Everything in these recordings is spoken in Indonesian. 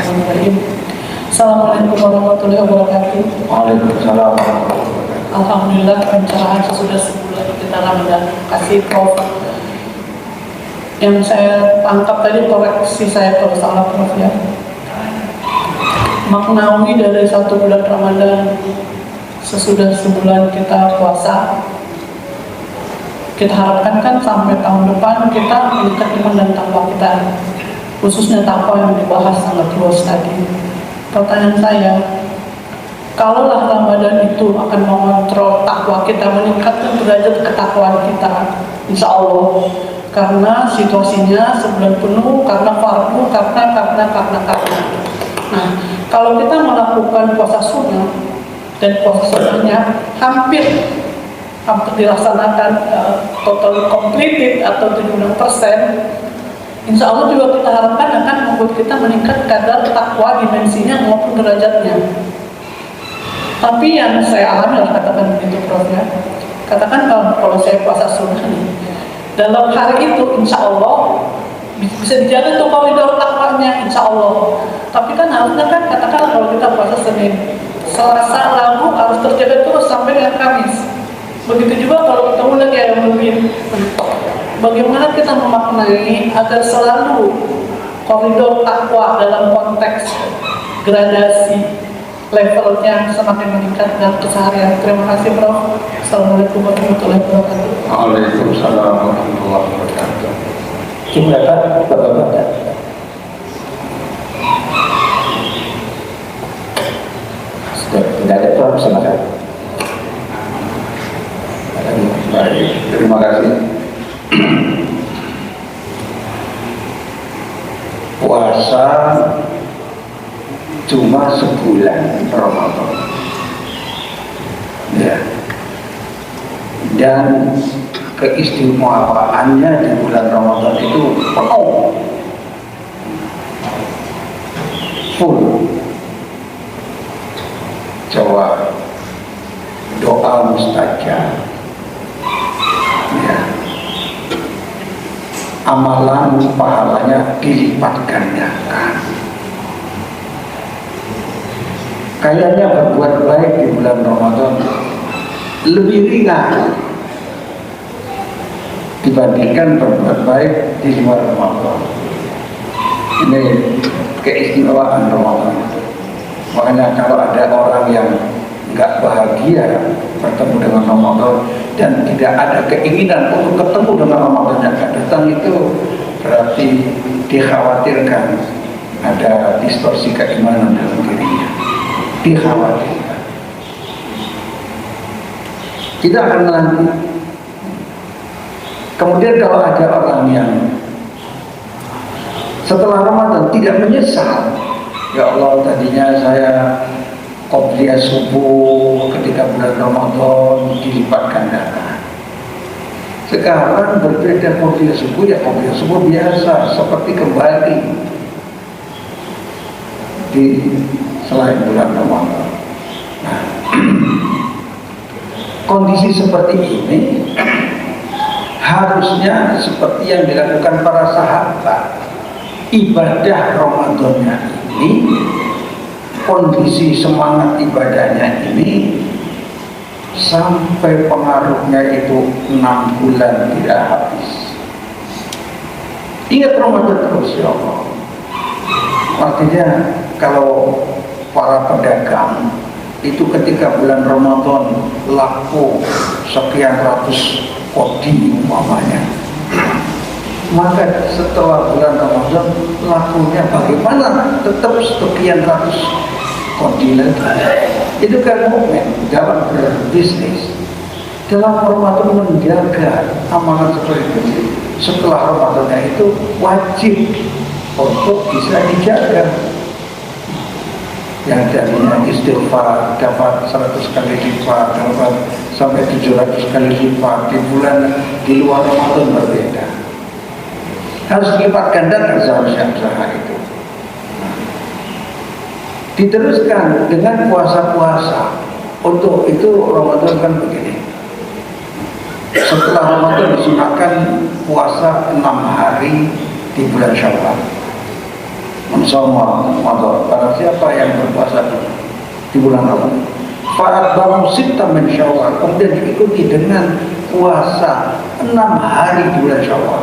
Bismillahirrahmanirrahim. Assalamualaikum warahmatullahi wabarakatuh. Waalaikumsalam. Alhamdulillah pencerahan sesudah sebulan kita Ramadan. Kasih Prof. Yang saya tangkap tadi, koreksi saya kalau salah Prof ya. Maknawi dari 1 bulan Ramadan sesudah sebulan kita puasa, kita harapkan kan sampai tahun depan kita meningkat iman dan takwa kita, khususnya takwa yang dibahas sangat luas tadi. Pertanyaan saya, kalaulah Ramadan itu akan mengontrol takwa kita, meningkatkan derajat ketakwaan kita, insya Allah, karena situasinya sebulan penuh, karena fardu, karena. Nah, kalau kita melakukan puasa sunnah dan puasa sunnahnya hampir dilaksanakan total completed atau 76%, insya Allah juga kita harapkan akan membuat kita meningkat kadar takwa dimensinya maupun derajatnya. Tapi yang saya alami adalah katakan begitu Prof ya. Katakan kalau saya puasa sunnah nih, dalam hari itu insya Allah bisa dijaga tuh koridor takwanya insya Allah. Tapi kan harusnya kan katakan kalau kita puasa Senin, Selasa, Rabu harus terjaga terus sampai dengan Kamis. Begitu juga kalau ketemu lagi yang lebih. Bagaimana kita memaknai agar selalu koridor takwa dalam konteks gradasi levelnya semakin meningkat dalam keseharian. Terima kasih Prof. Assalamualaikum warahmatullahi wabarakatuh. Waalaikumsalam warahmatullahi wabarakatuh. Jumlah Bapak-Bapak. Tidak ada Prof, silakan. Baik, terima kasih. Puasa cuma sebulan Ramadan, ya. Dan keistimewaannya di bulan Ramadan itu penuh, full. Coba doa mustajab, ya. Amalan pahalanya dilipat gandakan. Kayaknya berbuat baik di bulan Ramadan lebih ringan dibandingkan berbuat baik di luar Ramadan. Ini keistimewaan Ramadan. Makanya kalau ada orang yang nggak bahagia bertemu dengan Ramadan dan tidak ada keinginan untuk ketemu dengan Ramadan yang akan datang, itu berarti dikhawatirkan ada distorsi keimanan dalam dirinya. Dikhawatirkan. Kita akan nanti. Kemudian kalau ada orang yang setelah Ramadan tidak menyesal, ya Allah tadinya saya qobliyah subuh ketika bulan Ramadan dilipat gandakan. Sekarang berbeda qobliyah subuh, ya qobliyah subuh biasa seperti kembali di selain bulan Ramadan. Nah, kondisi seperti ini harusnya seperti yang dilakukan para sahabat. Ibadah Ramadannya ini, kondisi semangat ibadahnya ini sampai pengaruhnya itu 6 bulan tidak habis. Ingat Ramadan terus ya Allah. Artinya kalau para pedagang itu ketika bulan Ramadan laku sekian ratus kodi umpamanya, maka setelah bulan Ramadan lakunya bagaimana? Tetap sekian ratus kodi lagi. Itu kan mukmin dalam berbisnis, dalam Ramadan menjaga amalan seperti itu. Setelah Ramadan itu wajib untuk bisa dijaga. Yang jadinya istighfar dapat 100 kali lipat, dapat sampai 700 kali lipat di bulan di luar Ramadan berbeda. Harus lipat gandakan seharusnya usaha itu. Diteruskan dengan puasa-puasa. Untuk itu Ramadan kan begini. Setelah Ramadan disunahkan puasa 6 hari di bulan Syawal. Sama Ramadan, barang siapa yang berpuasa di bulan Ramadan, fa'atba'u sitta min Syawal, kemudian diikuti dengan puasa 6 hari di bulan Syawal.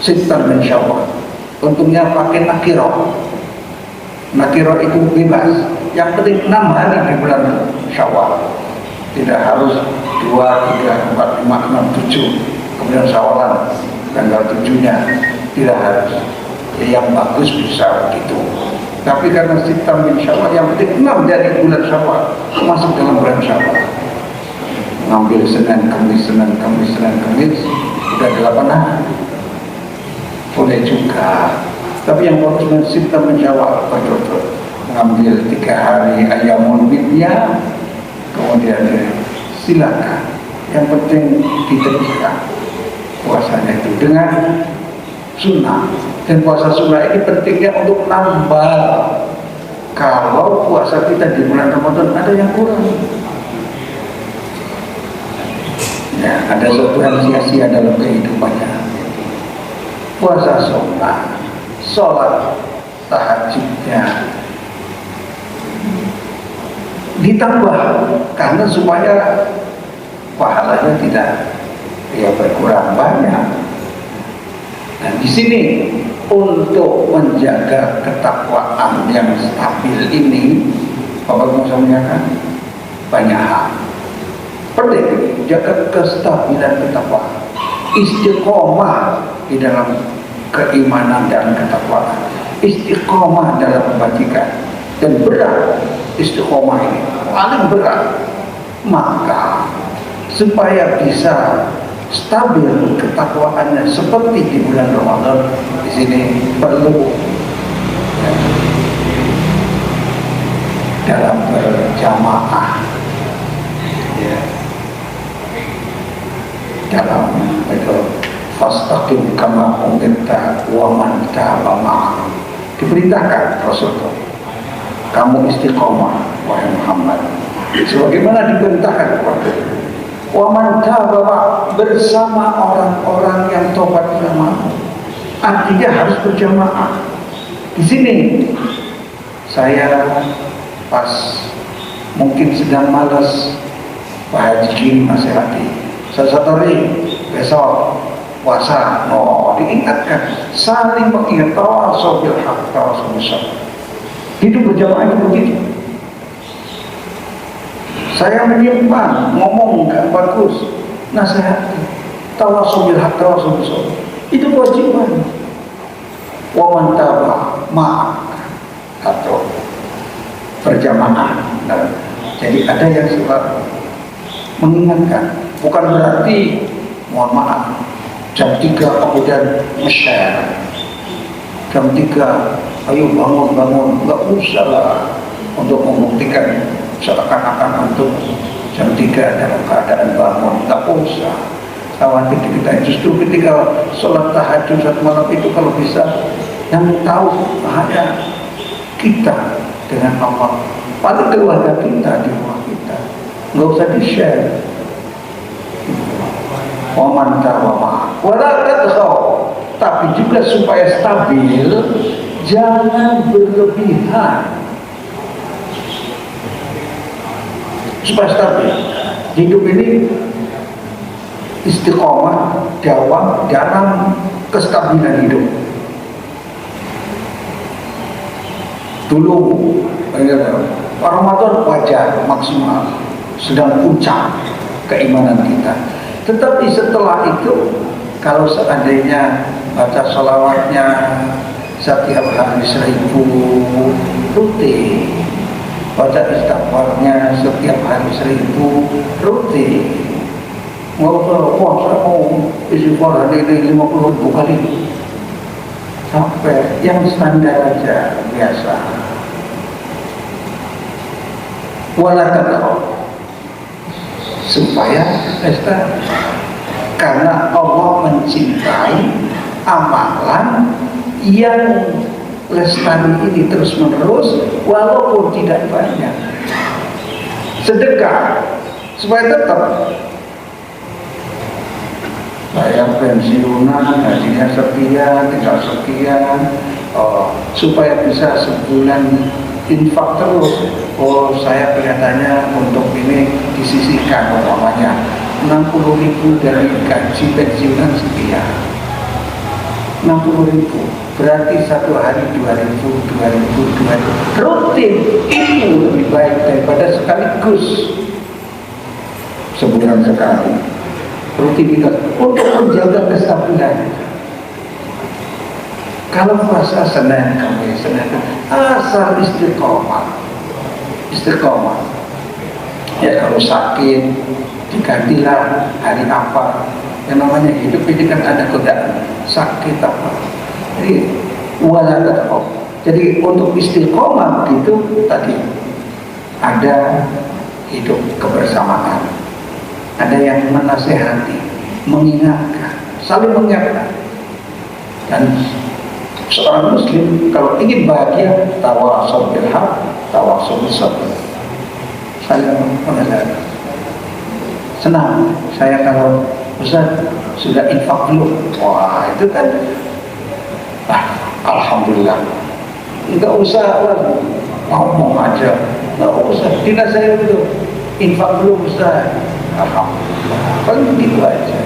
Sitta min Syawal, untungnya pakai nakirah. Nakirah itu bebas, yang penting 6 hari di bulan Syawal. Tidak harus 2, 3, 4, 5, 6, 7 kemudian Syawalan tanggal 7-nya, tidak harus. Yang bagus bisa begitu. Tapi karena sistem min Syawal, yang penting 6 dari bulan Syawal masuk dalam bulan Syawal. Ngambil Senin, Kamis, Senin, Kamis, Senin, Kamis, udah 8 hari. Boleh juga. Tapi yang bagus dengan sistem min Syawal, betul-betul ngambil 3 hari ayamul bidnya, kemudian silakan. Yang penting diteruskan puasanya itu dengan sunnah. Dan puasa sunnah ini pentingnya untuk nambah. Kalau puasa kita di bulan Ramadan ada yang kurang, ya, ada sesuatu yang sia-sia dalam kehidupannya. Puasa sunnah, sholat tahajudnya ditambah karena supaya pahalanya tidak berkurang banyak. Nah, di sini untuk menjaga ketakwaan yang stabil ini, Bapak Musa menyampaikan banyak hal. Penting jaga kestabilan ketakwaan, istiqomah di dalam keimanan dan ketakwaan, istiqomah dalam kebajikan, dan berat istiqomah ini paling berat. Maka supaya bisa stabil ketakwaannya seperti di bulan Ramadan, di sini perlu dalam berjamaah, ya, dalam itu fastaqim kama umirta wa man taba ma'ak, diperintahkan Rasulullah, kamu istiqomah wahai Muhammad sebagaimana diperintahkan kepada wa man taba bersama orang-orang yang tobat bersama. Artinya harus berjamaah. Di sini saya pas mungkin sedang malas, Pak Haji nasihati, sesatori besok puasa, diingatkan, saling mengingat, tawasau bil haq, tawasau bis sabr. Hidup berjamaah itu begitu. Saya menyimpang, ngomong nggak bagus, nasihat, tawasau bil haq, tawasau bis sabr. Itu kewajiban. Wa man taba ma'ak, atau berjamaah. Nah, jadi ada yang suka mengingatkan, bukan berarti mohon maaf jam 3 kemudian nge-share, jam 3 ayo bangun, nggak usah lah untuk membuktikan seakan-akan untuk jam 3 dalam keadaan bangun, nggak usah. Khawatir kita justru ketika sholat tahajud satu malam itu kalau bisa yang tahu hanya kita dengan Allah, pada keluarga kita, di rumah kita, nggak usah di-share. Waman tawama wala tadkhaw, tapi juga supaya stabil, jangan berlebihan. Supaya stabil hidup ini, istiqomah dawam dalam kestabilan hidup. Dulu Ramadan wajar maksimal, sedang puncak keimanan kita. Tetapi setelah itu, kalau seandainya baca sholawatnya setiap hari 1000 rutin, baca istighfarnya setiap hari 1000 rutin, nggak usah puasa mau istighfar hari ini 50.000 kali, sampai yang standar aja biasa. Walaupun supaya lestari, karena Allah mencintai amalan yang lestari ini terus menerus walaupun tidak banyak. Sedekah supaya tetap saya pensiunan, gajinya sekian, tinggal sekian, supaya bisa sebulan infak terus. Oh, saya kelihatannya untuk ini disisihkan umpamanya 60.000 dari gaji pensiunan sekian. 60.000 berarti satu hari 2.000 rutin. Itu lebih baik daripada sekaligus sebulan sekali. Rutinitas untuk menjaga kestabilan. Kalau puasa Senin Kamis, asal istiqomah. Ya kalau sakit digantilah hari apa. Yang namanya hidup ini kan ada godaan sakit apa. Jadi jadi untuk istiqomah begitu tadi ada hidup kebersamaan. Ada yang menasehati, mengingatkan, saling mengingatkan. Dan seorang muslim kalau ingin bahagia, tawasau bil haq, tawasau bis sabr. Saling menasehati. Senang saya kalau Ustaz sudah infak belum? Wah, itu kan alhamdulillah. Enggak usah ngomong aja. Enggak usah. Tidak saya itu infak belum Ustaz? Alhamdulillah. Paling begitu aja.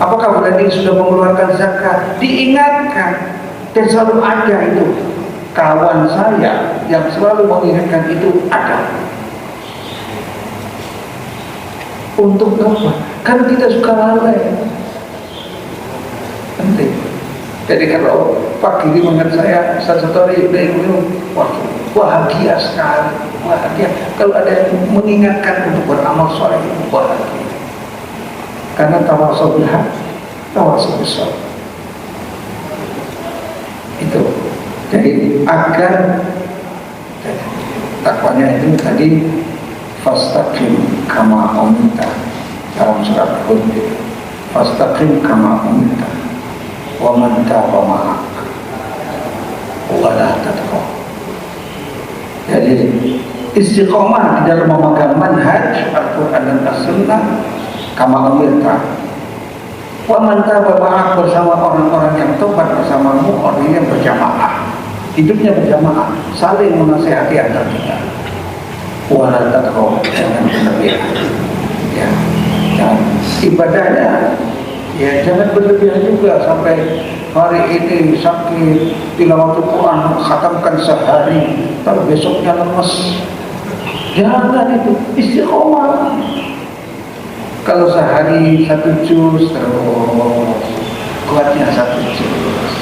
Apakah berarti sudah mengeluarkan zakat? Diingatkan. Dan selalu ada itu. Kawan saya yang selalu mengingatkan itu ada. Untuk apa? Kan kita suka lalai. Penting. Jadi kalau pagi ini mengingat saya satu hari udah minum, waktu bahagia sekali, bahagia. Kalau ada yang mengingatkan untuk beramal soleh, bahagia. Karena tawasau bil haq, tawasau bis sabr. Itu. Jadi agar takwanya itu tadi fastaqim kama umirta dalam surat Hud. Fastaqim kama umirta wa man taba ma'ak wa la tatghaw. Jadi istiqomah di dalam memegang manhaj Al-Quran dan As-Sunnah kama umirta. Wa man taba ma'ak bersama orang-orang yang tobat bersamamu, orang yang berjamaah. Hidupnya berjamaah, saling menasihati antar kita. Wala tatghaw, jangan berlebihan. Ya, dan ibadahnya ya jangan berlebihan juga sampai hari ini sakit tilawatul Quran khatamkan sehari, kalau besoknya lemes. Jangan itu, istiqomah. Kalau sehari 1 juz terus kuatnya 1 juz.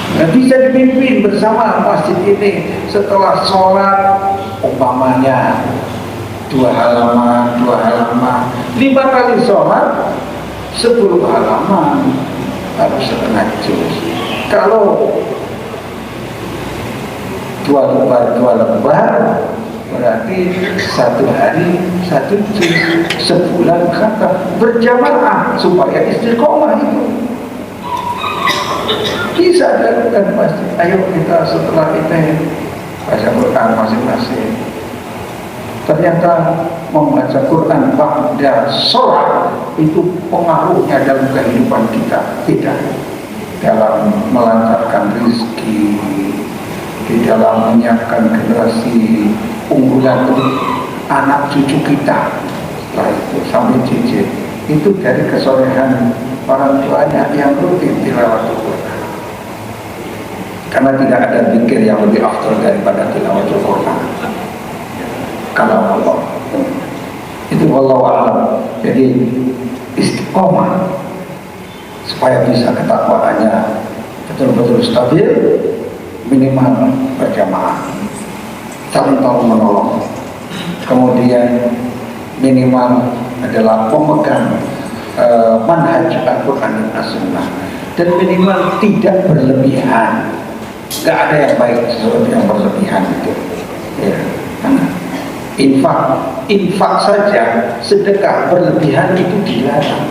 Nah, bisa dipimpin bersama masjid ini setelah sholat umpamanya 2 halaman 5 kali sholat 10 halaman harus setengah juz. Kalau 2 lembar berarti 1 hari 1 juz, sebulan kata berjamaah supaya istiqomah itu bisa dilakukan pasti. Ayo kita setelah ini baca Quran masing-masing. Ternyata membaca Quran pada sholat itu pengaruhnya dalam kehidupan kita beda. Dalam melancarkan rezeki, di dalam menyiapkan generasi unggulan untuk anak cucu kita. Setelah itu sampai cicit itu dari kesolehan orang tuanya yang rutin tilawatul Quran. Karena tidak ada zikir yang lebih afdal daripada tilawatul Quran. Kalau Allah itu wallahu a'lam. Jadi istiqomah supaya bisa ketakwaannya betul-betul stabil, minimal berjamaah, saling tolong menolong. Kemudian minimal adalah pemegang manhaj Al-Quran dan As-Sunnah, dan minimal tidak berlebihan. Gak ada yang baik sesuatu yang berlebihan itu. Ya, infak saja, sedekah berlebihan itu dilarang.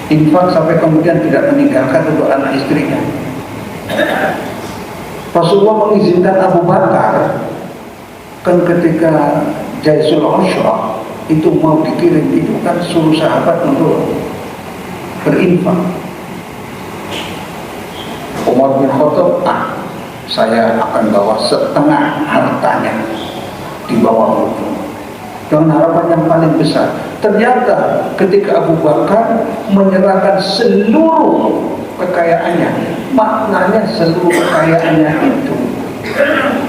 Infak sampai kemudian tidak meninggalkan untuk anak istrinya. Rasulullah mengizinkan Abu Bakar kan ketika Jaisul Usra itu mau dikirim, itu kan suruh sahabat untuk berinfak. Umar bin Khattab, saya akan bawa setengah hartanya di bawah itu dengan harapan yang paling besar. Ternyata ketika Abu Bakar menyerahkan seluruh kekayaannya, maknanya seluruh kekayaannya itu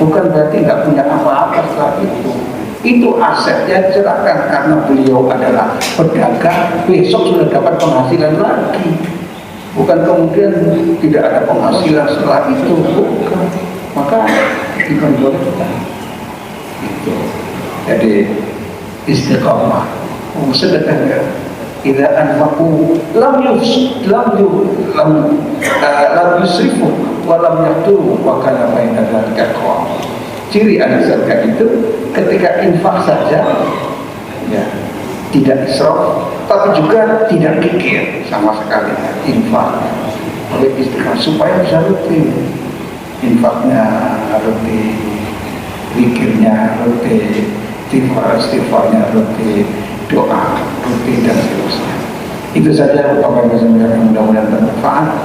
bukan berarti nggak punya apa-apa setelah itu asetnya diserahkan karena beliau adalah pedagang, besok sudah dapat penghasilan lagi, bukan kemudian tidak ada penghasilan setelah itu, bukan. Maka bukan boleh kita itu. Jadi istiqamah, sedekah. Idza anfaqu lam yusrifu wa lam yaqturu wa kana baina dzalika qawam. Ciri ahli zakat itu ketika infak saja ya tidak israf, tapi juga tidak kikir sama sekali. Infak oleh istiqamah supaya bisa rutin, infaknya rutin, zikirnya rutin, istighfarnya rutin, doa rutin dan seterusnya. Itu saja apa yang saya sampaikan, mudah-mudahan bermanfaat.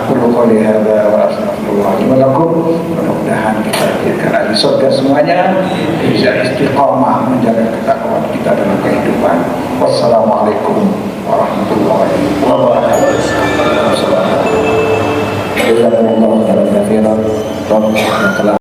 Aku qouli hadza wa astaghfirullahaladzim wa lakum. Mudah-mudahan kita dijadikan ahli surga semuanya, bisa istiqamah menjaga ketakwaan kita dalam kehidupan. Wassalamualaikum warahmatullahi wabarakatuh. Jazakumullahu khairan katsiran.